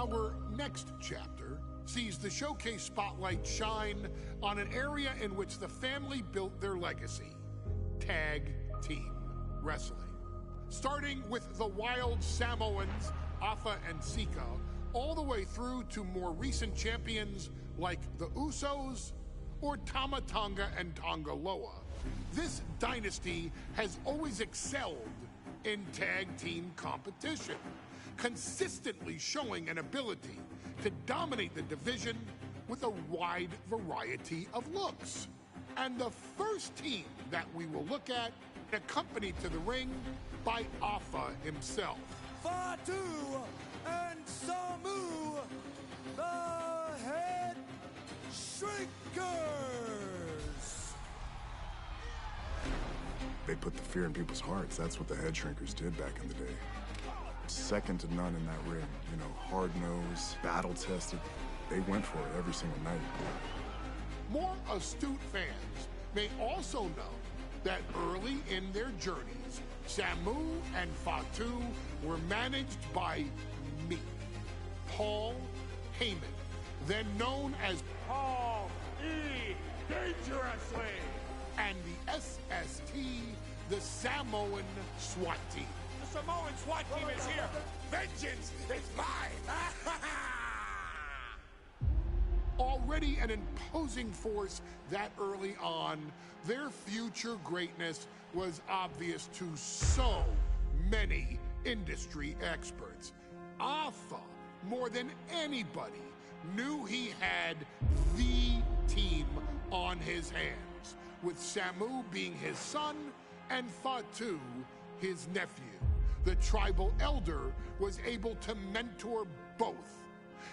Our next chapter sees the showcase spotlight shine on an area in which the family built their legacy: tag team wrestling. Starting with the Wild Samoans, Afa and Sika, all the way through to more recent champions like the Usos or Tama Tonga and Tonga Loa. This dynasty has always excelled in tag team competition, consistently showing an ability to dominate the division with a wide variety of looks. And the first team that we will look at, accompanied to the ring by Afa himself. Fatu and Samu, the Headshrinkers. They put the fear in people's hearts. That's what the Headshrinkers did back in the day. Second to none in that ring. You know, hard-nosed, battle-tested. They went for it every single night. More astute fans may also know that early in their journeys, Samu and Fatu were managed by me, Paul Heyman, then known as Paul E. Dangerously, and the SST, the Samoan SWAT team. The Samoan SWAT team is here. Vengeance is mine. Already an imposing force that early on, their future greatness was obvious to so many industry experts. Afa, more than anybody, knew he had the team on his hands, with Samu being his son and Fatu his nephew. The tribal elder was able to mentor both,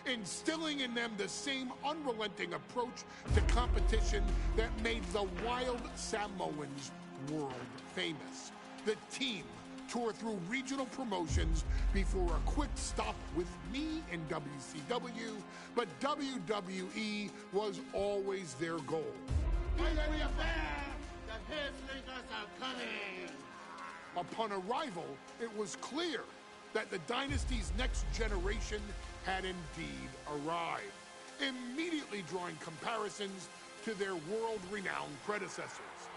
instilling in them the same unrelenting approach to competition that made the Wild Samoans world famous. The team toured through regional promotions before a quick stop with me in WCW, but WWE was always their goal. The Headshrinkers are coming! Upon arrival, it was clear that the dynasty's next generation had indeed arrived, immediately drawing comparisons to their world-renowned predecessors.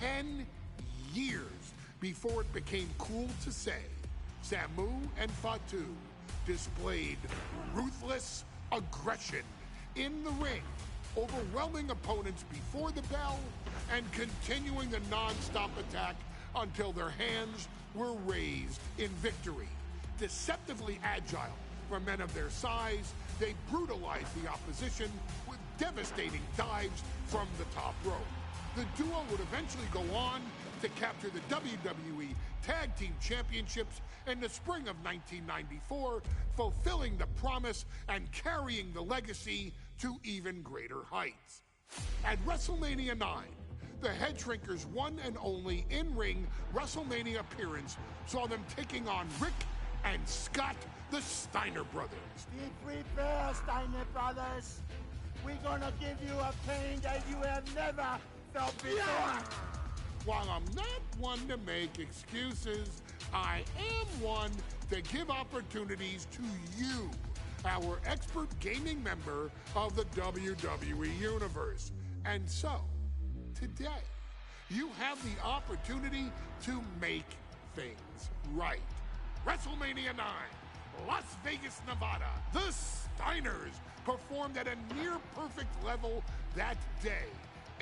10 years before it became cool to say, Samu and Fatu displayed ruthless aggression in the ring, overwhelming opponents before the bell and continuing the non-stop attack until their hands were raised in victory. Deceptively agile for men of their size, they brutalized the opposition with devastating dives from the top rope. The duo would eventually go on to capture the WWE Tag Team Championships in the spring of 1994, fulfilling the promise and carrying the legacy to even greater heights. At WrestleMania 9, the Headshrinkers' one and only in-ring WrestleMania appearance saw them taking on Rick and Scott, the Steiner brothers. Be prepared, Steiner brothers. We're gonna give you a pain that you have never felt before. Yeah! While I'm not one to make excuses, I am one to give opportunities to you, our expert gaming member of the WWE Universe. And so, today, you have the opportunity to make things right. WrestleMania 9, Las Vegas, Nevada. The Steiners performed at a near-perfect level that day,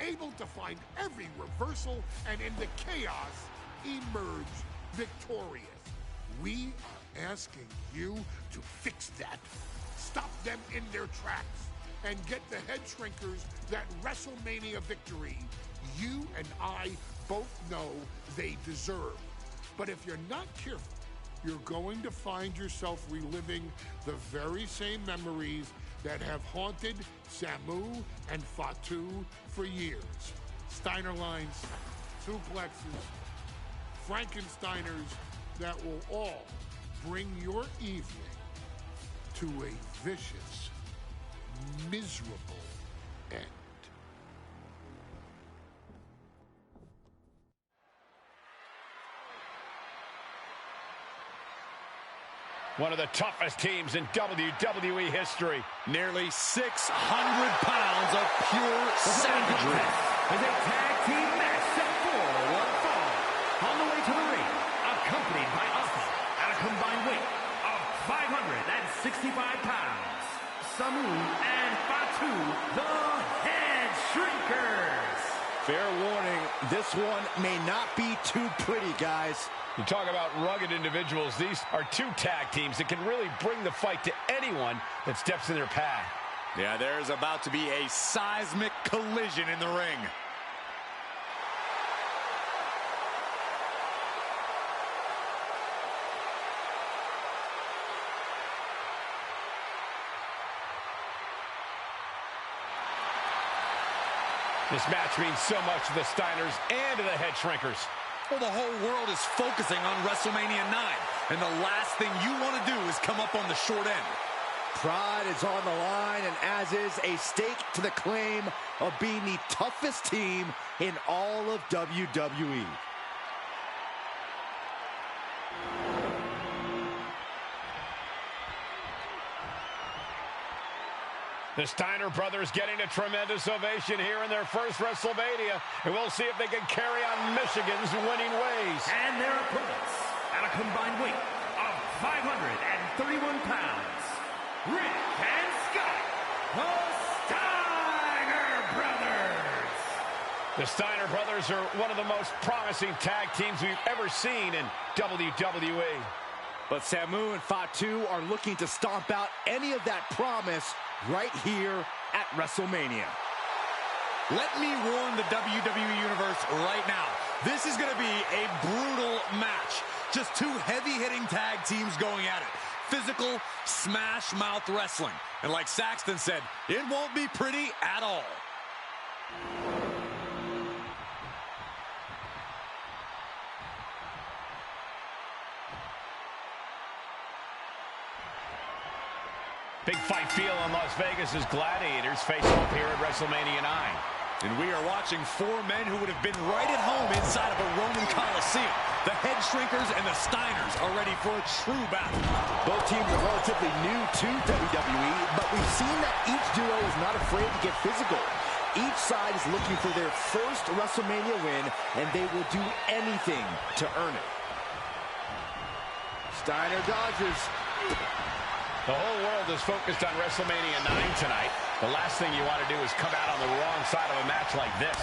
able to find every reversal and in the chaos emerge victorious. We are asking you to fix that, stop them in their tracks, and get the Headshrinkers that WrestleMania victory you and I both know they deserve. But if you're not careful, you're going to find yourself reliving the very same memories that have haunted Samu and Fatu for years. Steiner lines, suplexes, Frankensteiners that will all bring your evening to a vicious, miserable end. One of the toughest teams in WWE history. Nearly 600 pounds of pure savagery. As a tag team match set for one fall. On the way to the ring, accompanied by Alpha at a combined weight of 565 pounds. Samu and Fatu, the Headshrinkers. Fair warning, this one may not be too pretty, guys. You talk about rugged individuals. These are two tag teams that can really bring the fight to anyone that steps in their path. Yeah, there's about to be a seismic collision in the ring. This match means so much to the Steiners and to the Headshrinkers. Well, the whole world is focusing on WrestleMania 9, and the last thing you want to do is come up on the short end. Pride is on the line, and as is a stake to the claim of being the toughest team in all of WWE. The Steiner brothers getting a tremendous ovation here in their first WrestleMania, and we'll see if they can carry on Michigan's winning ways. And their opponents, at a combined weight of 531 pounds, Rick and Scott, the Steiner brothers. The Steiner brothers are one of the most promising tag teams we've ever seen in WWE. But Samu and Fatu are looking to stomp out any of that promise right here at WrestleMania. Let me warn the WWE Universe right now. This is going to be a brutal match. Just two heavy-hitting tag teams going at it. Physical, smash-mouth wrestling. And like Saxton said, it won't be pretty at all. Big fight feel in Las Vegas as Gladiators face off here at WrestleMania 9. And we are watching four men who would have been right at home inside of a Roman Coliseum. The Headshrinkers and the Steiners are ready for a true battle. Both teams are relatively new to WWE, but we've seen that each duo is not afraid to get physical. Each side is looking for their first WrestleMania win, and they will do anything to earn it. Steiner dodges. The whole world is focused on WrestleMania 9 tonight. The last thing you want to do is come out on the wrong side of a match like this.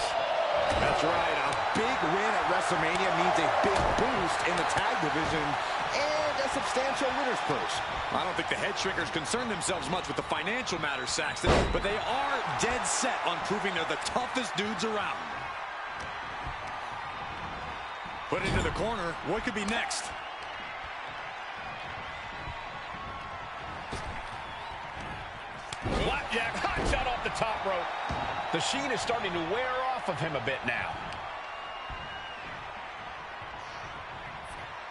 That's right. A big win at WrestleMania means a big boost in the tag division and a substantial winner's purse. I don't think the Headshrinkers concern themselves much with the financial matters, Saxton, but they are dead set on proving they're the toughest dudes around. Put into the corner. What could be next? Blackjack, hot shot off the top rope. The sheen is starting to wear off of him a bit now.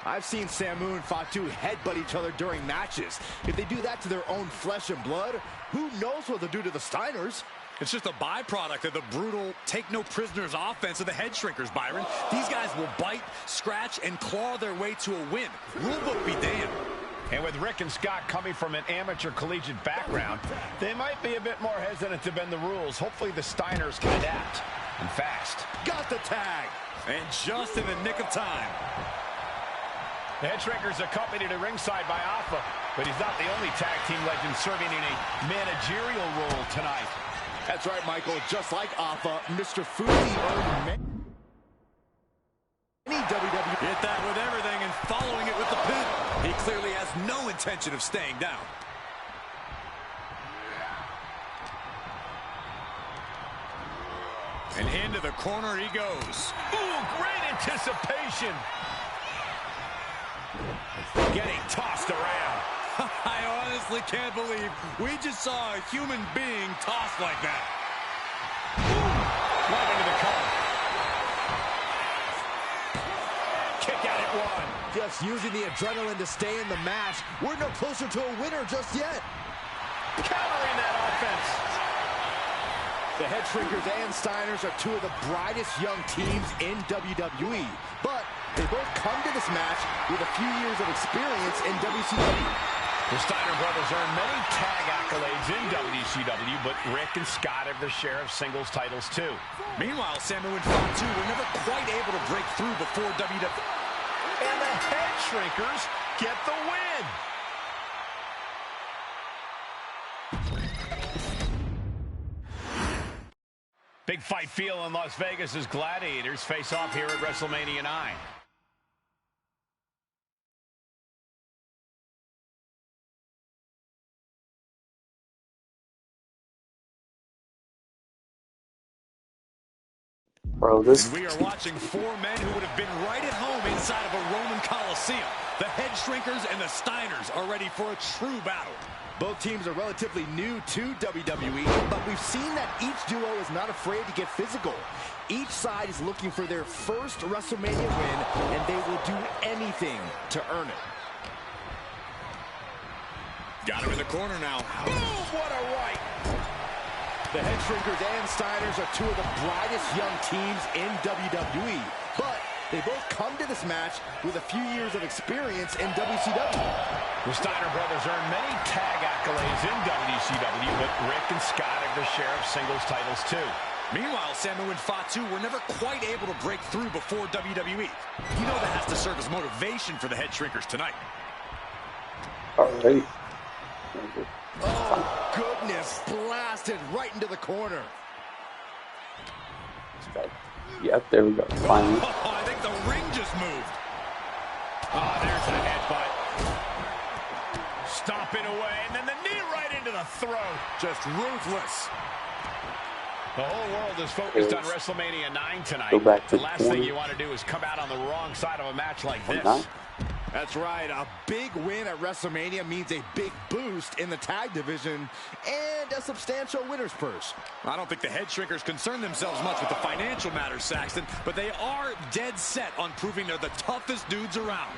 I've seen Samu and Fatu headbutt each other during matches. If they do that to their own flesh and blood, who knows what they'll do to the Steiners? It's just a byproduct of the brutal take-no-prisoners offense of the Headshrinkers, Byron. These guys will bite, scratch, and claw their way to a win. Rulebook be damned. And with Rick and Scott coming from an amateur collegiate background, they might be a bit more hesitant to bend the rules. Hopefully the Steiners can adapt, and fast. Got the tag! And just in the nick of time. The Headshrinkers accompanied to ringside by Alpha, but he's not the only tag team legend serving in a managerial role tonight. That's right, Michael. Just like Alpha, Mr. Fuji earned many WWE. Hit that with everything and following it with the pin. He clearly has no intention of staying down. And into the corner he goes. Ooh, great anticipation. Getting tossed around. I honestly can't believe we just saw a human being tossed like that. Right into the cover. Kick out at one. Just using the adrenaline to stay in the match. We're no closer to a winner just yet. Countering that offense. The Headshrinkers and Steiners are two of the brightest young teams in WWE. But they both come to this match with a few years of experience in WCW. The Steiner brothers earned many tag accolades in WCW, but Rick and Scott have their share of singles titles too. Meanwhile, Samu and Fatu were never quite able to break through before WWE. And the Headshrinkers get the win. Big fight feel in Las Vegas as Gladiators face off here at WrestleMania 9. Bro, this... And we are watching four men who would have been right at home inside of a Roman Coliseum. The Headshrinkers and the Steiners are ready for a true battle. Both teams are relatively new to WWE, but we've seen that each duo is not afraid to get physical. Each side is looking for their first WrestleMania win, and they will do anything to earn it. Got him in the corner now. Boom! What a right! The Headshrinkers and Steiners are two of the brightest young teams in WWE, but they both come to this match with a few years of experience in WCW. The Steiner brothers earned many tag accolades in WCW, but Rick and Scott have their share of singles titles too. Meanwhile, Samu and Fatu were never quite able to break through before WWE. You know that has to serve as motivation for the Headshrinkers tonight. Alright. Oh, goodness, blasted right into the corner. Yep, there we go. Finally. Oh, I think the ring just moved. Oh, there's the headbutt. Stomping away, and then the knee right into the throat. Just ruthless. The whole world is focused on WrestleMania 9 tonight. Go back to the last thing you want to do is come out on the wrong side of a match like this. That's right. A big win at WrestleMania means a big boost in the tag division and a substantial winner's purse. I don't think the Headshrinkers concern themselves much with the financial matters, Saxton, but they are dead set on proving they're the toughest dudes around.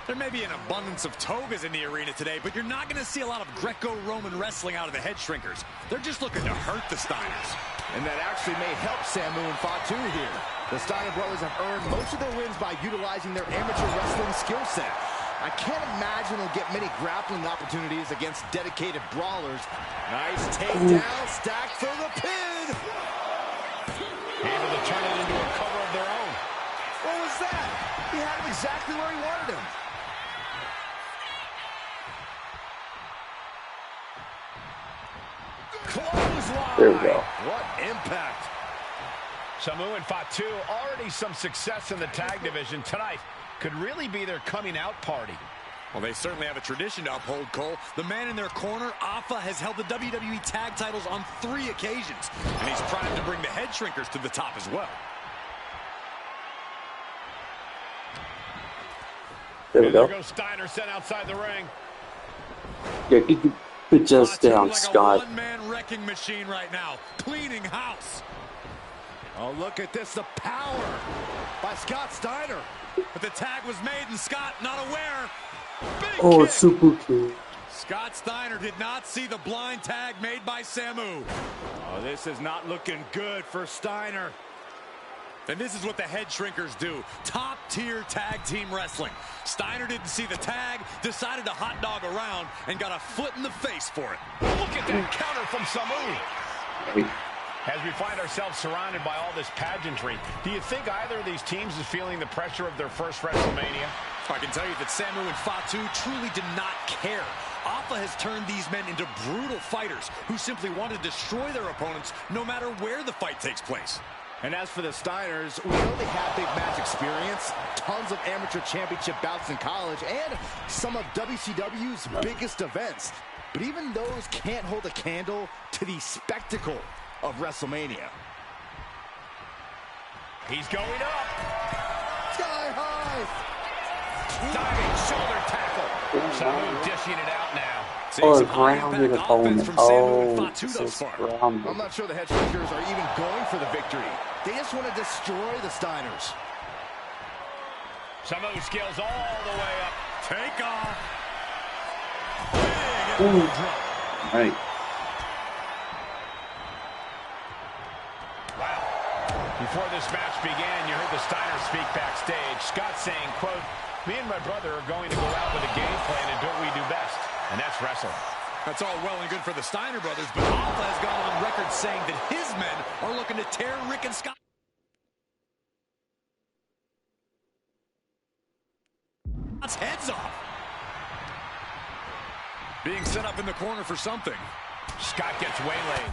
There may be an abundance of togas in the arena today, but you're not going to see a lot of Greco-Roman wrestling out of the Headshrinkers. They're just looking to hurt the Steiners. And that actually may help Samu and Fatu here. The Steiner brothers have earned most of their wins by utilizing their amateur wrestling skill set. I can't imagine they'll get many grappling opportunities against dedicated brawlers. Nice takedown, stacked for the pin. Able to turn it into a cover of their own. What was that? He had him exactly where he wanted him. Clothesline. There we go. What impact. Samu and Fatu already some success in the tag division tonight. Could really be their coming out party. Well, they certainly have a tradition to uphold, Cole. The man in their corner, Alpha, has held the WWE tag titles on 3 occasions, and he's primed to bring the Headshrinkers to the top as well. There we go. There goes Steiner sent outside the ring. Yeah, good just down, like Scott. a one-man wrecking machine right now, cleaning house. Oh, look at this, the power by Scott Steiner. But the tag was made, and Scott not aware. Big Oh, kick. super kick. Scott Steiner did not see the blind tag made by Samu. Oh, this is not looking good for Steiner. And this is what the Headshrinkers do. Top-tier tag team wrestling. Steiner didn't see the tag, decided to hot dog around, and got a foot in the face for it. Look at that counter from Samu. As we find ourselves surrounded by all this pageantry, do you think either of these teams is feeling the pressure of their first WrestleMania? I can tell you that Samu and Fatu truly did not care. Alpha has turned these men into brutal fighters who simply want to destroy their opponents no matter where the fight takes place. And as for the Steiners, we know they have big match experience, tons of amateur championship bouts in college, and some of WCW's biggest events. But even those can't hold a candle to the spectacle of WrestleMania. He's going up. Sky high. Diving shoulder tackle. Samu dishing it out now. Oh, grounded opponent. Oh, this is grounded. I'm not sure the Headshrinkers are even going for the victory. They just want to destroy the Steiners. Samu skills all the way up. Take off. Ooh. Right. Wow. Before this match began, you heard the Steiners speak backstage. Scott saying, quote, Me and my brother are going to go out with a game plan and do what we do best, and that's wrestle. That's all well and good for the Steiner brothers, but Alpha has gone on record saying that his men are looking to tear Rick and Scott's heads off. Being set up in the corner for something. Scott gets waylaid.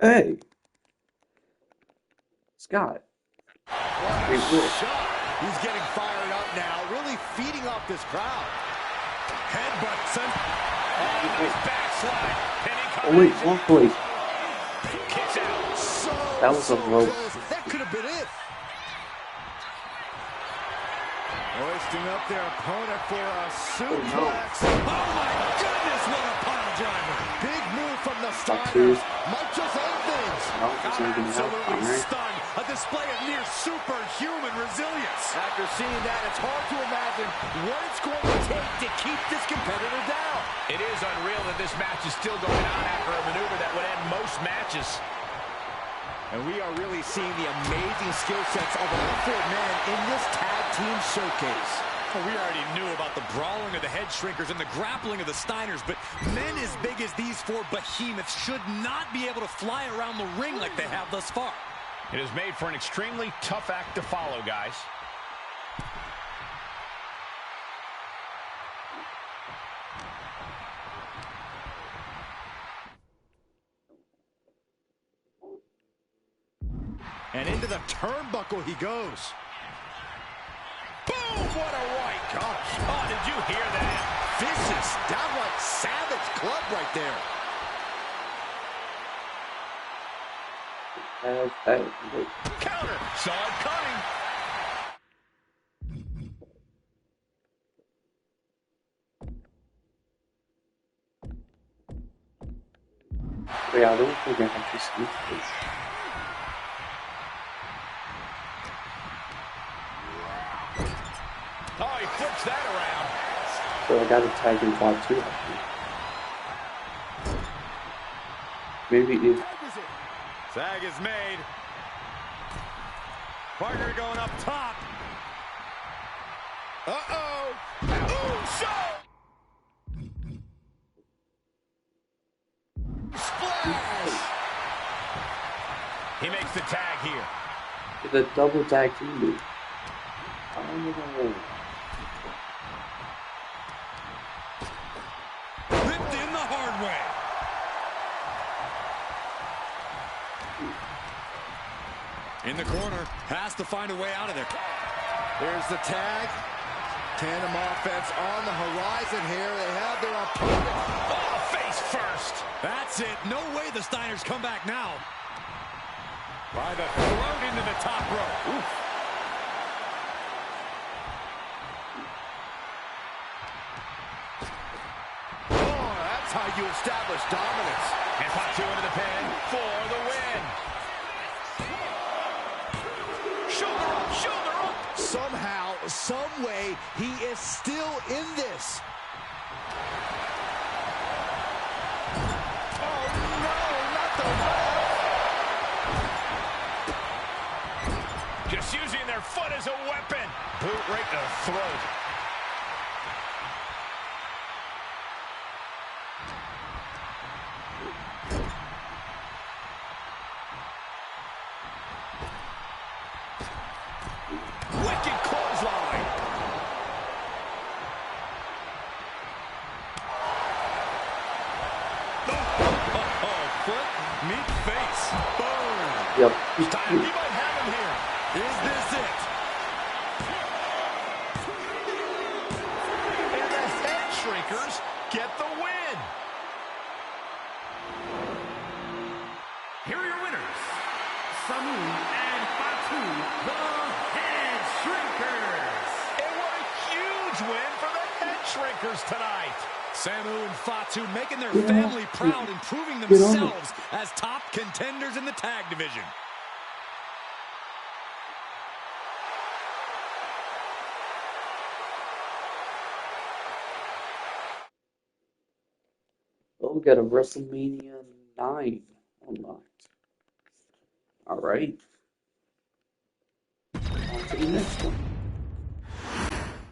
Hey. Scott. He's getting fired up now, really feeding off this crowd. Headbutt sent. Nice backslide. Oh wait, one place. Kicks out. That was a rope. That could have been it. Hoisting up their opponent for a suplex. Oh my goodness, what a pile driver. Big move from the Steiners. Might just end things. Absolutely stunned. A display of near superhuman resilience. After seeing that, it's hard to imagine what it's going to take to keep this competitor down. It is unreal that this match is still going on after a maneuver that would end most matches. And we are really seeing the amazing skill sets of all four men in this tag team showcase. Well, we already knew about the brawling of the Headshrinkers and the grappling of the Steiners, but men as big as these four behemoths should not be able to fly around the ring like they have thus far. It is made for an extremely tough act to follow, guys. And into the turnbuckle he goes. Boom! What a right. Gosh. Oh, did you hear that? Vicious, downright savage club right there. Counter. Saw it coming. Yeah, I don't think I have to sneak this. Oh, he flips that around. So I got a tag in quad 2, I think. Maybe if... Tag is made. Partner going up top. Uh-oh. Ooh, show! Splash! He makes the tag here. The double tag team move. Oh. Ripped in the hard way. In the corner, has to find a way out of there. There's the tag. Tandem offense on the horizon here. They have their opponent. Oh, face first. That's it. No way the Steiners come back now. By the throat into the top rope. Oof. Oh, that's how you establish dominance. And pop two into the pin for the win. Shoulder up, shoulder up. Somehow, some way, he is still in this. Oh, no, not the ref. Just using their foot as a weapon. Boot right to the throat. Wicked clothesline. Foot, meet face. Boom. Yep. Steiner, he might have him here. Is this it? And the Headshrinkers get the win. Here are your winners, Samu and Fatu, the Headshrinkers. And what a huge win for the Headshrinkers tonight. Samu and Fatu making their family proud and proving themselves as top contenders in the tag division. Oh, we got a WrestleMania 9 unlocked. Alright. On to the next one.